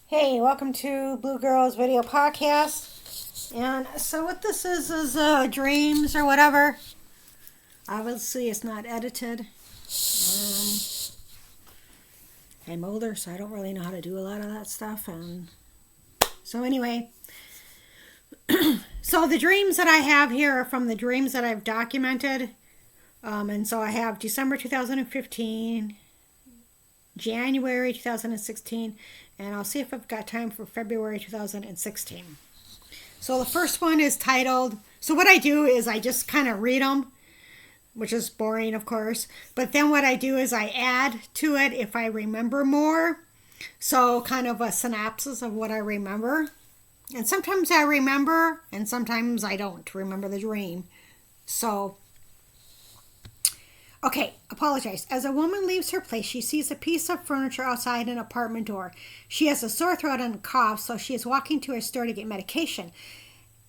Hey, welcome to Blue Girls Video Podcast. And so what this is dreams or whatever. Obviously, it's not edited. I'm older, so I don't really know how to do a lot of that stuff. And so anyway, so the dreams that I have here are from the dreams that I've documented. And so I have December 2015, January 2016, and I'll see if I've got time for February 2016. So the first one is titled, so what I do is I just kind of read them, which is boring, of course, but then what I do is I add to it if I remember more. So kind of a synopsis of what I remember. And sometimes I remember, and sometimes I don't remember the dream. So okay, apologize. As a woman leaves her place, she sees a piece of furniture outside an apartment door. She has a sore throat and cough, so she is walking to a store to get medication.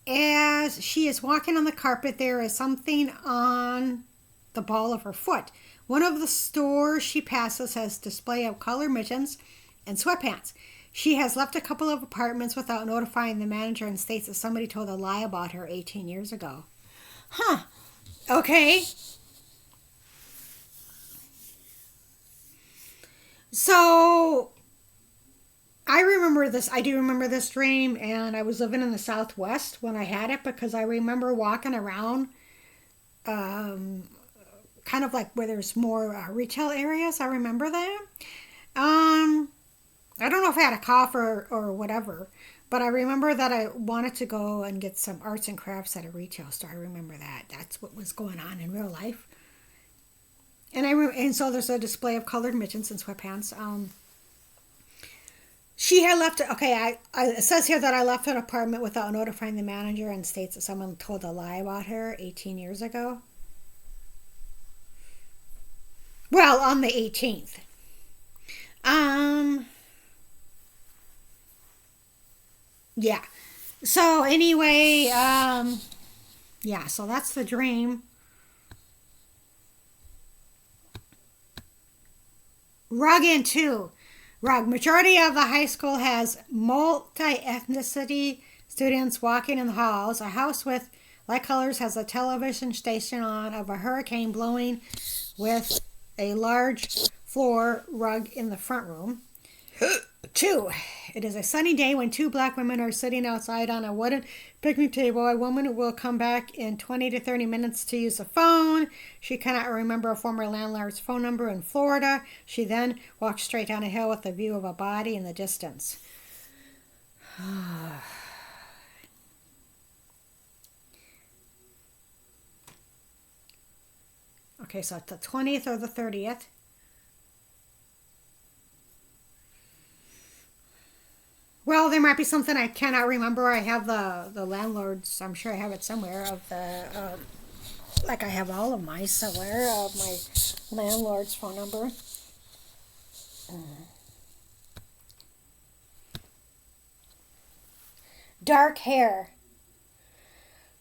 As she is walking on the carpet, there is something on the ball of her foot. One of the stores she passes has display of colored mittens and sweatpants. She has left a couple of apartments without notifying the manager and states that somebody told a lie about her 18 years ago. Huh. Okay. So, I do remember this dream, and I was living in the Southwest when I had it because I remember walking around kind of like where there's more retail areas. I remember that. I don't know if I had a cough or whatever, but I remember that I wanted to go and get some arts and crafts at a retail store. I remember that. That's what was going on in real life. And so there's a display of colored mittens and sweatpants. She had left. Okay, it says here that I left an apartment without notifying the manager and states that someone told a lie about her 18 years ago. Well, on the 18th. Yeah. So anyway, yeah. So that's the dream. Rug in two. Rug. Majority of the high school has multi-ethnicity students walking in the halls. A house with light colors has a television station on of a hurricane blowing with a large floor rug in the front room. 2. It is a sunny day when 2 black women are sitting outside on a wooden picnic table. A woman will come back in 20 to 30 minutes to use a phone. She cannot remember a former landlord's phone number in Florida. She then walks straight down a hill with a view of a body in the distance. Okay, so it's the 20th or the 30th. Well, there might be something I cannot remember. I have the landlord's, I'm sure I have it somewhere, of the, like I have all of mine somewhere, of my landlord's phone number. Dark hair.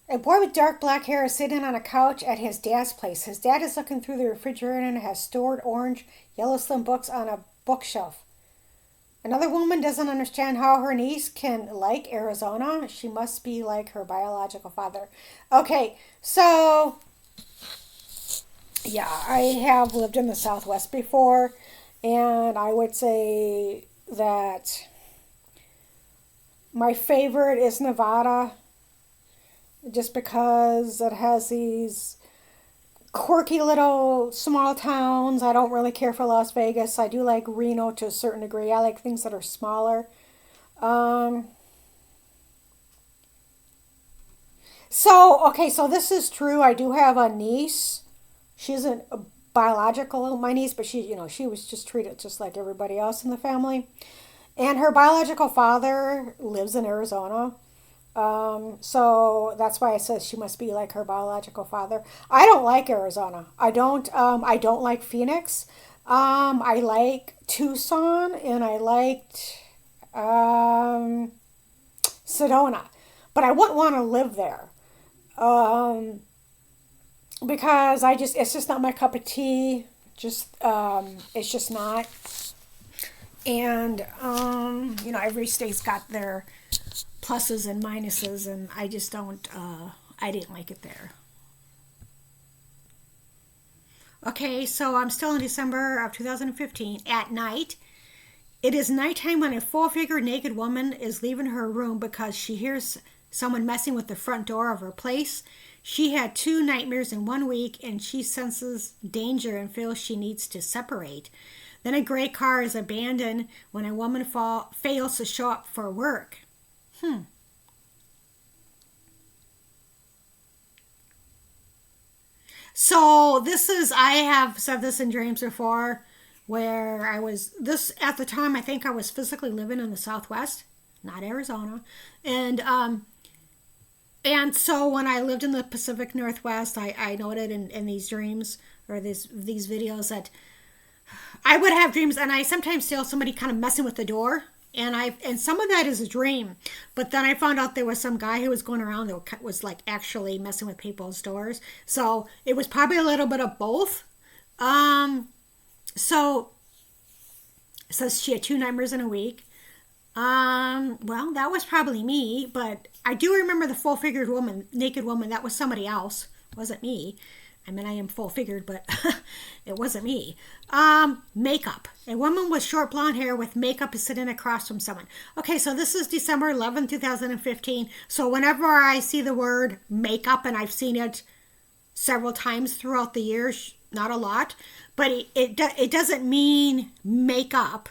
A boy with dark black hair is sitting on a couch at his dad's place. His dad is looking through the refrigerator and has stored orange, yellow slim books on a bookshelf. Another woman doesn't understand how her niece can like Arizona. She must be like her biological father. Okay, so yeah, I have lived in the Southwest before, and I would say that my favorite is Nevada, just because it has these quirky little small towns. I don't really care for Las Vegas. I do like Reno to a certain degree. I like things that are smaller. So this is true. I do have a niece. She isn't a biological my niece, but she was just treated just like everybody else in the family. And her biological father lives in Arizona. So that's why I said she must be like her biological father. I don't like Arizona. I don't like Phoenix. I like Tucson and I liked, Sedona, but I wouldn't want to live there. Because it's just not my cup of tea. It's just not. And, every state's got their pluses and minuses, and I just don't, I didn't like it there. Okay, so I'm still in December of 2015 at night. It is nighttime when a full-figured naked woman is leaving her room because she hears someone messing with the front door of her place. She had 2 nightmares in 1 week, and she senses danger and feels she needs to separate. Then a gray car is abandoned when a woman fails to show up for work. So I have said this in dreams before, where at the time, I think I was physically living in the Southwest, not Arizona. And so when I lived in the Pacific Northwest, I noted in these dreams or these videos that I would have dreams, and I sometimes feel somebody kind of messing with the door, and some of that is a dream. But then I found out there was some guy who was going around that was like actually messing with people's doors. So it was probably a little bit of both. So it says she had 2 nightmares in a week. Well, that was probably me, but I do remember the full-figured woman, naked woman. That was somebody else. It wasn't me. I mean, I am full-figured, but it wasn't me. Makeup. A woman with short blonde hair with makeup is sitting across from someone. Okay, so this is December 11th, 2015. So whenever I see the word makeup, and I've seen it several times throughout the years, not a lot, but it doesn't mean makeup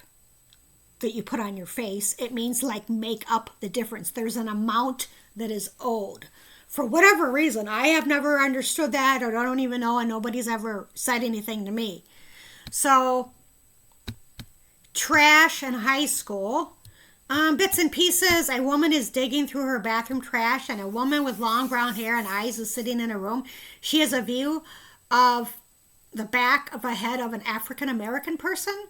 that you put on your face. It means like make up the difference. There's an amount that is owed. For whatever reason, I have never understood that, or I don't even know, and nobody's ever said anything to me. So, trash in high school. Bits and pieces. A woman is digging through her bathroom trash, and a woman with long brown hair and eyes is sitting in a room. She has a view of the back of a head of an African American person.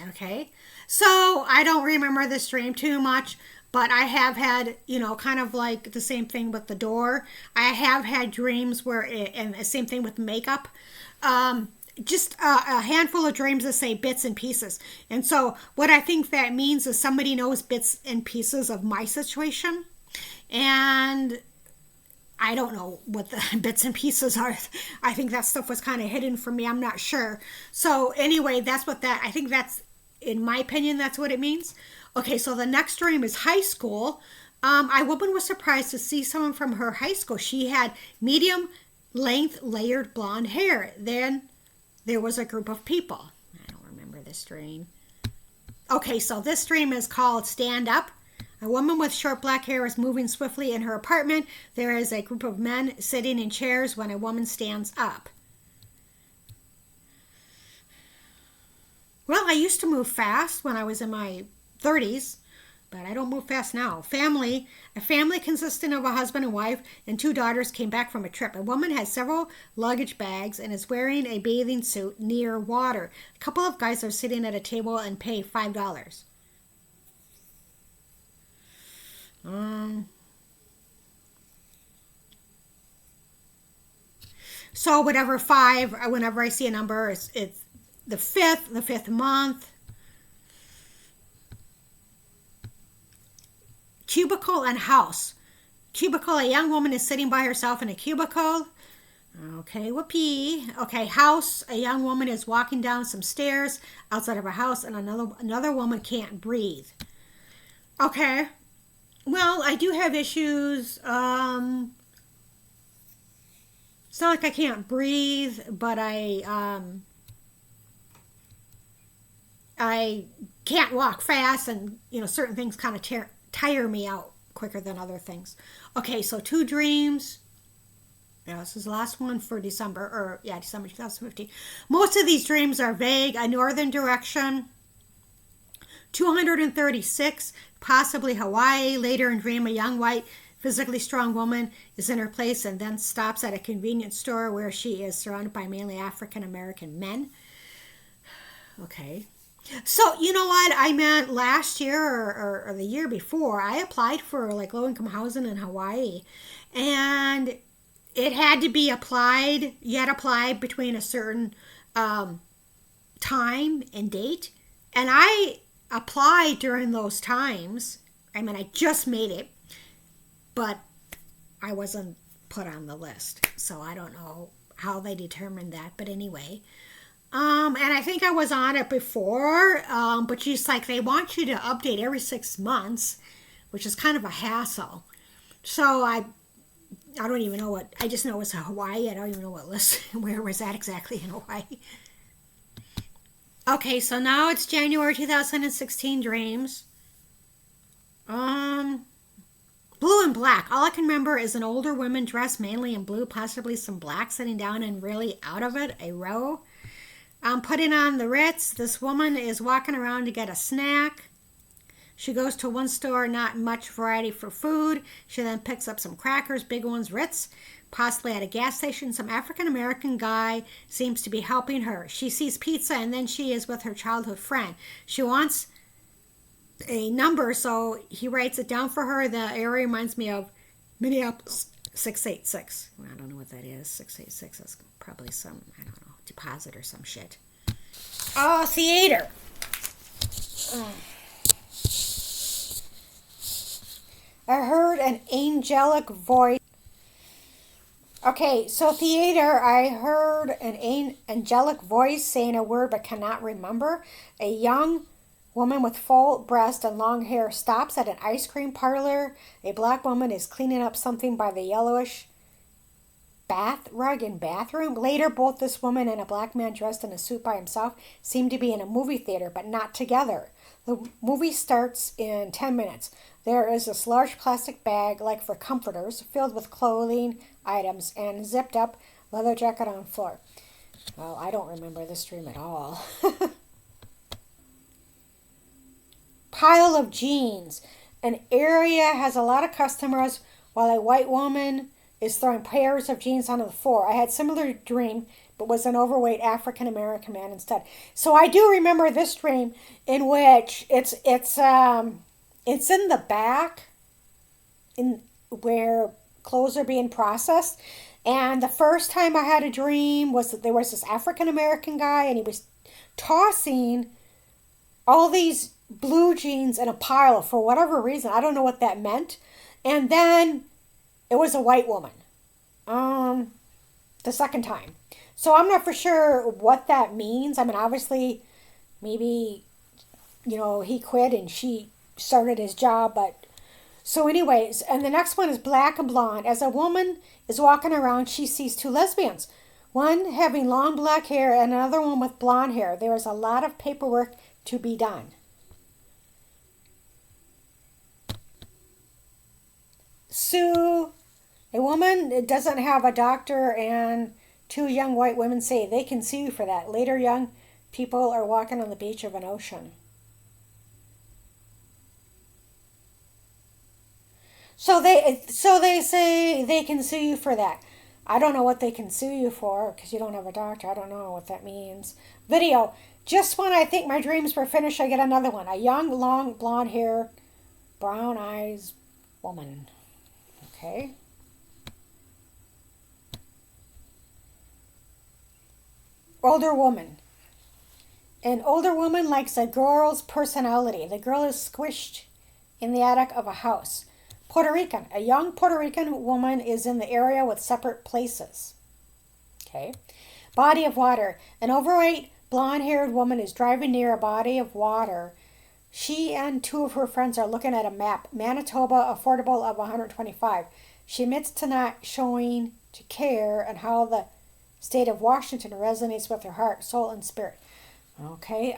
Okay, so I don't remember this dream too much, but I have had, kind of like the same thing with the door. I have had dreams and the same thing with makeup. Just a handful of dreams that say bits and pieces. And so what I think that means is somebody knows bits and pieces of my situation. And I don't know what the bits and pieces are. I think that stuff was kind of hidden from me. I'm not sure. So anyway, I think that's, in my opinion, that's what it means. Okay, so the next dream is high school. A woman was surprised to see someone from her high school. She had medium length layered blonde hair. Then there was a group of people. I don't remember this dream. Okay, so this dream is called Stand Up. A woman with short black hair is moving swiftly in her apartment. There is a group of men sitting in chairs when a woman stands up. Well, I used to move fast when I was in my 30s, but I don't move fast now. A family consisting of a husband and wife and 2 daughters came back from a trip. A woman has several luggage bags and is wearing a bathing suit near water. A couple of guys are sitting at a table and pay $5. So whatever 5, whenever I see a number, it's the fifth month. Cubicle and house. Cubicle, a young woman is sitting by herself in a cubicle. Okay, whoopee. Okay, house, a young woman is walking down some stairs outside of her house, and another woman can't breathe. Okay, well, I do have issues. It's not like I can't breathe, but I can't walk fast, and certain things kind of tire me out quicker than other things. Okay, so 2 dreams. Yeah, this is the last one for December 2015. Most of these dreams are vague. A northern direction. 236, possibly Hawaii. Later in dream, a young white, physically strong woman is in her place and then stops at a convenience store where she is surrounded by mainly African American men. Okay. So, you know what? I meant last year or the year before, I applied for like low-income housing in Hawaii. And it had to be applied. You had to apply between a certain time and date. And I applied during those times. I mean, I just made it, but I wasn't put on the list. So I don't know how they determined that. But anyway, and I think I was on it before, but she's like, they want you to update every 6 months, which is kind of a hassle. So I don't even know what, I just know it's Hawaii. I don't even know what list, where was that exactly in Hawaii. Okay, so now it's January 2016 dreams. Blue and black. All I can remember is an older woman dressed mainly in blue, possibly some black, sitting down and really out of it, a row. Putting on the Ritz. This woman is walking around to get a snack. She goes to one store, not much variety for food. She then picks up some crackers, big ones, Ritz, possibly at a gas station. Some African-American guy seems to be helping her. She sees pizza, and then she is with her childhood friend. She wants a number, so he writes it down for her. The area reminds me of Minneapolis 686. Well, I don't know what that is. 686 is probably some, I don't know, deposit or some shit. Oh, theater. I heard an angelic voice. Okay, so theater, I heard an angelic voice saying a word but cannot remember. A young woman with full breast and long hair stops at an ice cream parlor. A black woman is cleaning up something by the yellowish bath rug in bathroom. Later, both this woman and a black man dressed in a suit by himself seem to be in a movie theater, but not together. The movie starts in 10 minutes. There is this large plastic bag, like for comforters, filled with clothing items and zipped up leather jacket on the floor. Well, I don't remember this dream at all. Pile of jeans. An area has a lot of customers while a white woman is throwing pairs of jeans onto the floor. I had similar dream, but was an overweight African American man instead. So I do remember this dream in which it's in the back, in where clothes are being processed. And the first time I had a dream was that there was this African American guy, and he was tossing all these blue jeans in a pile for whatever reason. I don't know what that meant. And then it was a white woman. The second time. So I'm not for sure what that means. I mean, obviously, maybe, he quit and she started his job. But so anyways, and the next one is black and blonde. As a woman is walking around, she sees two lesbians. One having long black hair and another one with blonde hair. There is a lot of paperwork to be done. Sue, a woman doesn't have a doctor, and two young white women say they can sue you for that. Later, young people are walking on the beach of an ocean. So they say they can sue you for that. I don't know what they can sue you for because you don't have a doctor. I don't know what that means. Video. Just when I think my dreams were finished, I get another one. A young, long, blonde hair, brown eyes woman. Okay. Older woman. An older woman likes a girl's personality. The girl is squished in the attic of a house. Puerto Rican. A young Puerto Rican woman is in the area with separate places. Okay. Body of water. An overweight, blonde-haired woman is driving near a body of water. She and two of her friends are looking at a map. Manitoba, affordable of $125. She admits to not showing to care and how the state of Washington resonates with her heart, soul, and spirit. Okay.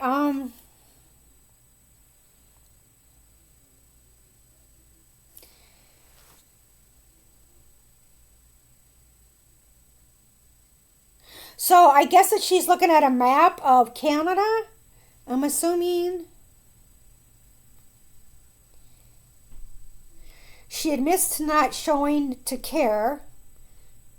So I guess that she's looking at a map of Canada, I'm assuming. She admits to not showing to care,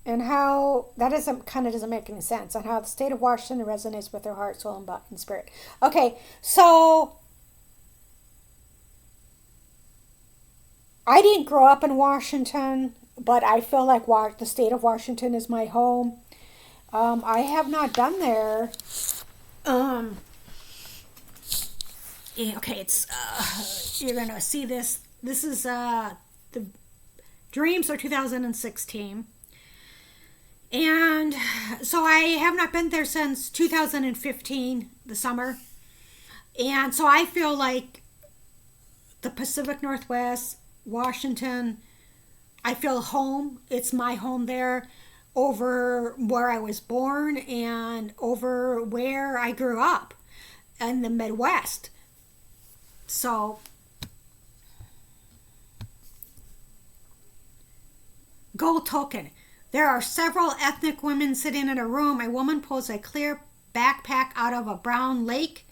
and how that doesn't make any sense, and how the state of Washington resonates with her heart, soul, and spirit. Okay, so I didn't grow up in Washington, but I feel like the state of Washington is my home. I have not been there okay, it's you're gonna see this. This is the dreams are 2016, and so I have not been there since 2015, the summer, and so I feel like the Pacific Northwest, Washington. I feel home. It's my home there, over where I was born and over where I grew up in the Midwest. So, gold token. There are several ethnic women sitting in a room. A woman pulls a clear backpack out of a brown lake.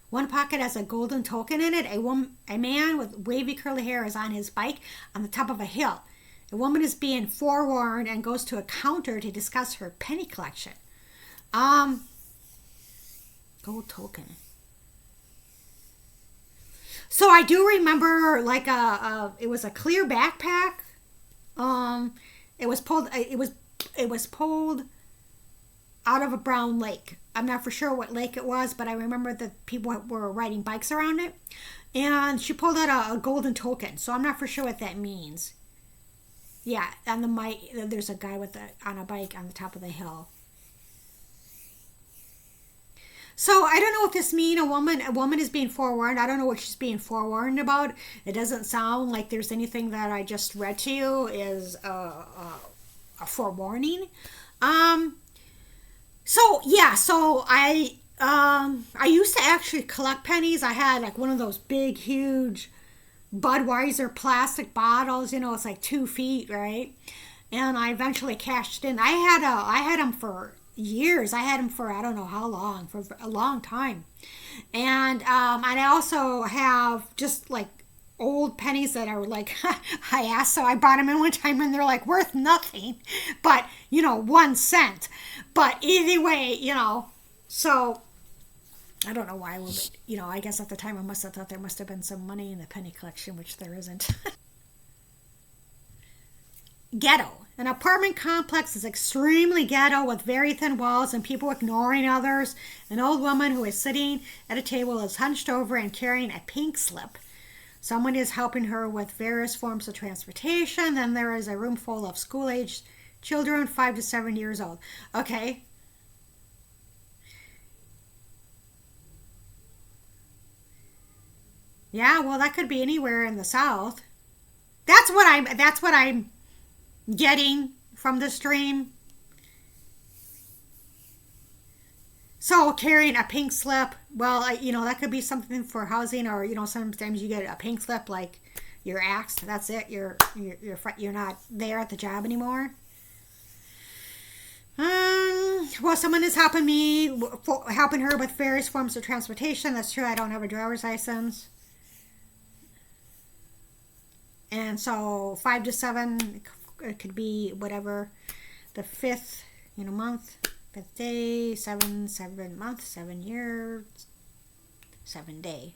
One pocket has a golden token in it. A man with wavy curly hair is on his bike on the top of a hill. A woman is being forewarned and goes to a counter to discuss her penny collection. Gold token. So I do remember like it was a clear backpack. It was pulled. It was pulled out of a brown lake. I'm not for sure what lake it was, but I remember that people were riding bikes around it, and she pulled out a golden token. So I'm not for sure what that means. Yeah, on the mic, there's a guy on a bike on the top of the hill. So I don't know if this means a woman is being forewarned. I don't know what she's being forewarned about. It doesn't sound like there's anything that I just read to you is a forewarning. So yeah, so I used to actually collect pennies. I had like one of those big, huge Budweiser plastic bottles. It's like 2 feet, right? And I eventually cashed in. I had them for years. I had them for I don't know how long, for a long time. And I also have just like old pennies that are like I asked, so I bought them in one time and they're like worth nothing, but 1 cent. But anyway, so I don't know why I would, I guess at the time I must have thought there must have been some money in the penny collection, which there isn't. Ghetto. An apartment complex is extremely ghetto with very thin walls and people ignoring others. An old woman who is sitting at a table is hunched over and carrying a pink slip. Someone is helping her with various forms of transportation. Then there is a room full of school-aged children, 5 to 7 years old. Okay. Yeah, well, that could be anywhere in the South. That's what I'm getting from the stream. So carrying a pink slip, well, that could be something for housing, or sometimes you get a pink slip like you're axed. That's it. You're not there at the job anymore. Well, someone is helping her with various forms of transportation. That's true. I don't have a driver's license. And so 5 to 7, it could be whatever, the 5th, month, 5th day, 7 month, 7 year, 7 day.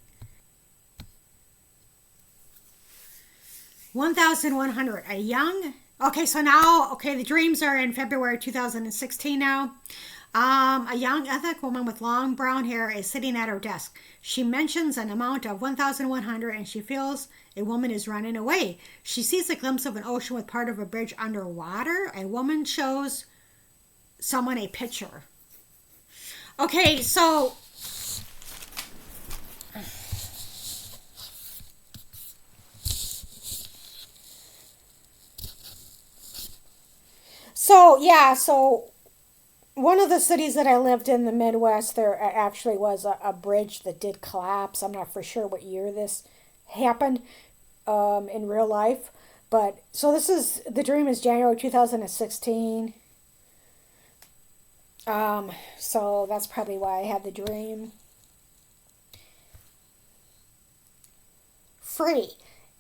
1,100, the dreams are in February 2016 now. A young ethnic woman with long brown hair is sitting at her desk. She mentions an amount of 1,100 and she feels a woman is running away. She sees a glimpse of an ocean with part of a bridge underwater. A woman shows someone a picture. Okay, so one of the cities that I lived in, the Midwest, there actually was a bridge that did collapse. I'm not for sure what year this happened in real life. But so the dream is January 2016. So that's probably why I had the dream. Free.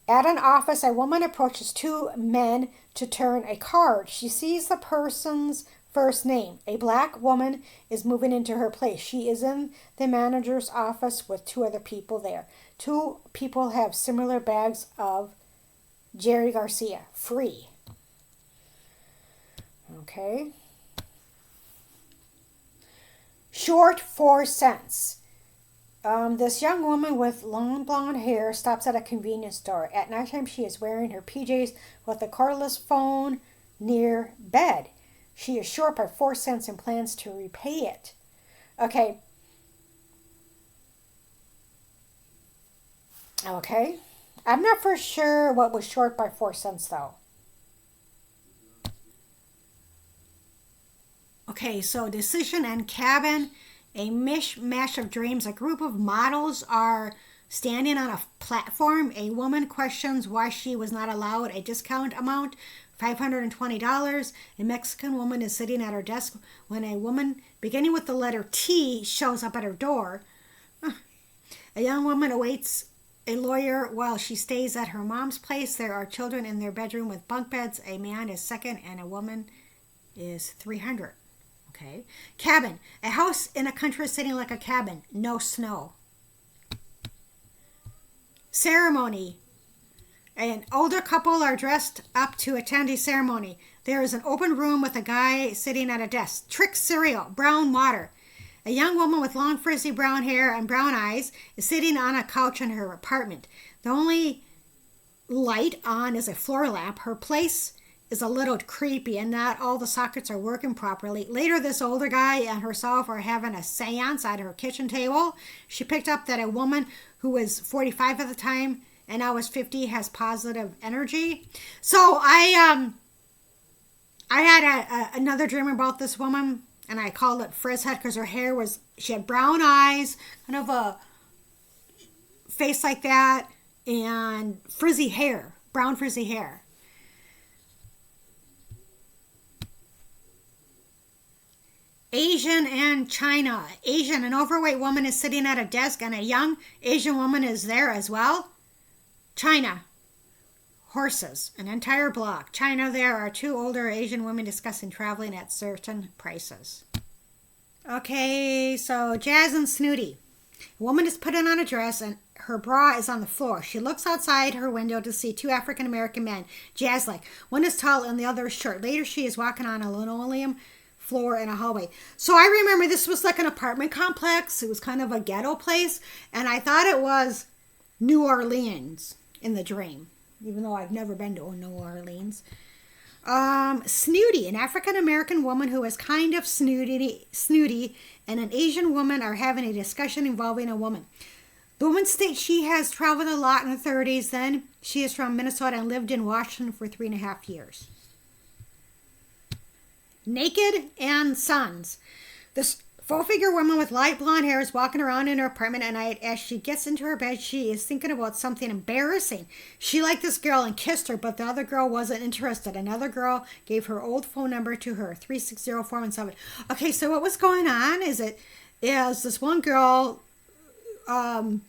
At an office, a woman approaches 2 men to turn a card. She sees the person's first name. A black woman is moving into her place. She is in the manager's office with 2 other people there. 2 people have similar bags of Jerry Garcia. Free. Okay. Short 4 cents. This young woman with long blonde hair stops at a convenience store. At nighttime, she is wearing her PJs with a cordless phone near bed. She is short by 4 cents and plans to repay it. Okay. Okay. I'm not for sure what was short by 4 cents, though. Okay, so Decision and Cabin, a mishmash of dreams. A group of models are standing on a platform. A woman questions why she was not allowed a discount amount, $520. A Mexican woman is sitting at her desk when a woman beginning with the letter T shows up at her door. A young woman awaits a lawyer while she stays at her mom's place. There are children in their bedroom with bunk beds. A man is second and a woman is 300. Okay. Cabin. A house in a country sitting like a cabin. No snow. Ceremony. An older couple are dressed up to attend a ceremony. There is an open room with a guy sitting at a desk. Trick cereal. Brown water. A young woman with long frizzy brown hair and brown eyes is sitting on a couch in her apartment. The only light on is a floor lamp. Her place is a little creepy and not all the sockets are working properly. Later, this older guy and herself are having a seance at her kitchen table. She picked up that a woman who was 45 at the time and now is 50 has positive energy. So I had another dream about this woman, and I called it Frizz Head because her hair was, she had brown eyes, kind of a face like that, and frizzy hair, brown frizzy hair. Asian and China. Asian, an overweight woman is sitting at a desk and a young Asian woman is there as well. China. Horses, an entire block. China, there are 2 older Asian women discussing traveling at certain prices. Okay, so Jazz and Snooty. A woman is putting on a dress and her bra is on the floor. She looks outside her window to see 2 African American men. Jazz like, one is tall and the other is short. Later she is walking on a linoleum floor in a hallway. So I remember this was like an apartment complex. It was kind of a ghetto place, and I thought it was New Orleans in the dream, even though I've never been to New Orleans. Snooty, an African American woman who is kind of snooty, and an Asian woman are having a discussion involving a woman. The woman states she has traveled a lot in her 30s. Then she is from Minnesota and lived in Washington for 3.5 years. Naked and Sons. This full-figure woman with light blonde hair is walking around in her apartment at night. As she gets into her bed, she is thinking about something embarrassing. She liked this girl and kissed her, but the other girl wasn't interested. Another girl gave her old phone number to her, 360-417. Okay, so what was going on is this one girl and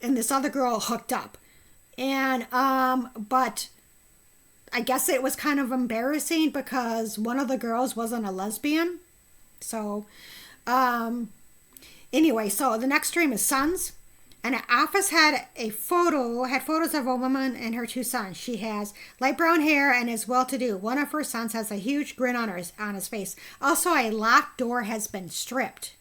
this other girl hooked up. And, but I guess it was kind of embarrassing because one of the girls wasn't a lesbian. So, anyway, so the next dream is Sons. And an office had photos of a woman and her 2 sons. She has light brown hair and is well-to-do. One of her sons has a huge grin on his face. Also, a locked door has been stripped.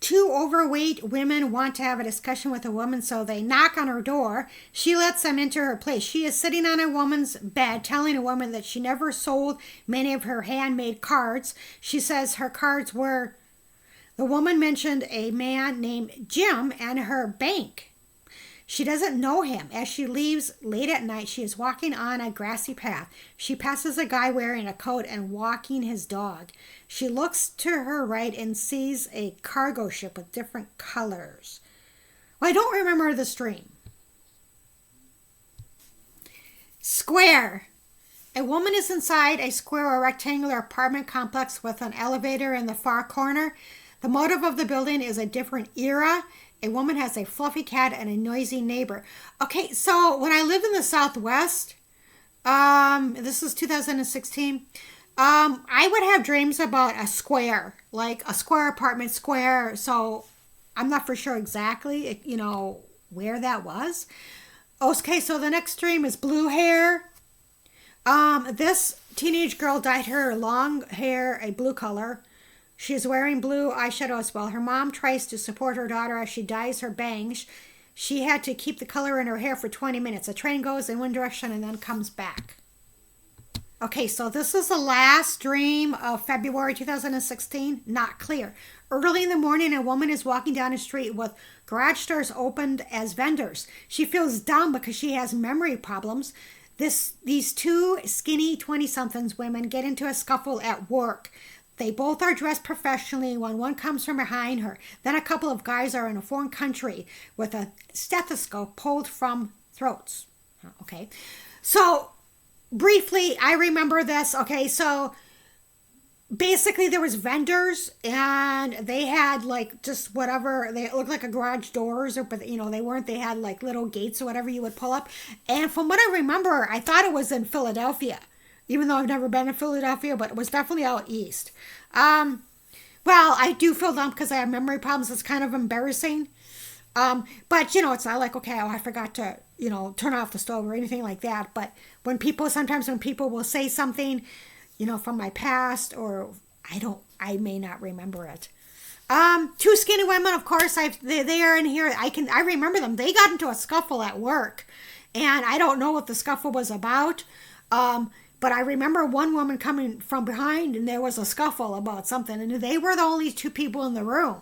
2 overweight women want to have a discussion with a woman, so they knock on her door. She lets them into her place. She is sitting on a woman's bed, telling a woman that she never sold many of her handmade cards. She says her cards were... The woman mentioned a man named Jim and her bank. She doesn't know him. As she leaves late at night, she is walking on a grassy path. She passes a guy wearing a coat and walking his dog. She looks to her right and sees a cargo ship with different colors. Well, I don't remember this dream. Square. A woman is inside a square or rectangular apartment complex with an elevator in the far corner. The motive of the building is a different era. A woman has a fluffy cat and a noisy neighbor. Okay, so when I lived in the Southwest, this is 2016, I would have dreams about a square, like a square apartment square. So I'm not for sure exactly, where that was. Okay, so the next dream is blue hair. This teenage girl dyed her long hair a blue color. She is wearing blue eyeshadow as well. Her mom tries to support her daughter as she dyes her bangs. She had to keep the color in her hair for 20 minutes. A train goes in one direction and then comes back. Okay, so this is the last dream of February 2016. Not clear. Early in the morning, a woman is walking down the street with garage doors opened as vendors. She feels dumb because she has memory problems. These two skinny 20-somethings women get into a scuffle at work. They both are dressed professionally when one comes from behind her. Then a couple of guys are in a foreign country with a stethoscope pulled from throats. Okay, so briefly, I remember this. Okay, so basically there was vendors and they had like just whatever, they looked like a garage doors, or, but they had like little gates or whatever you would pull up. And from what I remember, I thought it was in Philadelphia, even though I've never been to Philadelphia, but it was definitely out east. Well, I do feel dumb because I have memory problems. It's kind of embarrassing. But it's not like, okay, I forgot to, turn off the stove or anything like that. But sometimes when people will say something, from my past, or I may not remember it. Two skinny women, of course, they are in here. I remember them. They got into a scuffle at work, and I don't know what the scuffle was about. But I remember one woman coming from behind, and there was a scuffle about something, and they were the only two people in the room.